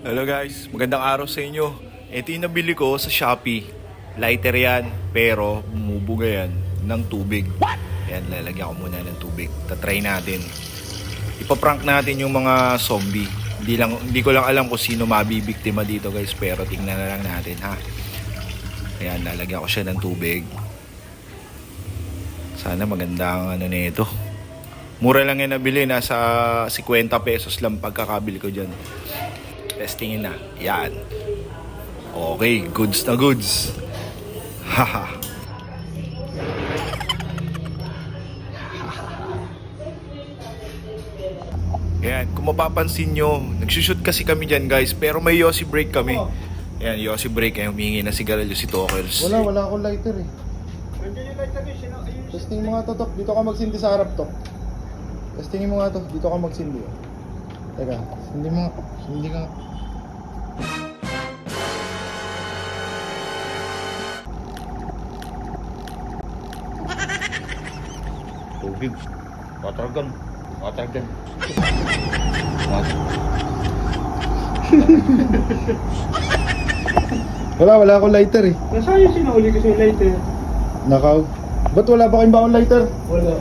Hello guys, magandang araw sa inyo. Ito yung nabili ko sa Shopee. Lighter yan, pero bumubuga yan ng tubig. Ayan, lalagyan ko muna ng tubig. Tatry natin. Ipaprank natin yung mga zombie. Hindi ko lang alam kung sino mabibiktima dito guys, pero tingnan na lang natin ha. Ayan, lalagyan ko siya ng tubig. Sana maganda ang ano nito. Mura lang yan nabili, nasa 50 pesos lang pagkakabili ko dyan. Testingin na. Yan. Okay, goods na goods. Haha. Yan, kung mapapansin nyo, nagsushoot kasi kami dyan guys, pero may Yossi break kami. Yan, Yossi break. Ay, humingi na sigarilyo si Tokers. Wala akong lighter eh. Testing mo nga to, Tok. Dito ka magsindi sa harap, Tok. Testingin mo nga to. Dito ka magsindi. Teka, hindi mo nga. Hindi ka. Tubig. Watergun. Wala akong lighter eh. Nasaan yung sinauli kasi yung lighter? Nakaw. Ba't wala ba kayong baon lighter? Wala.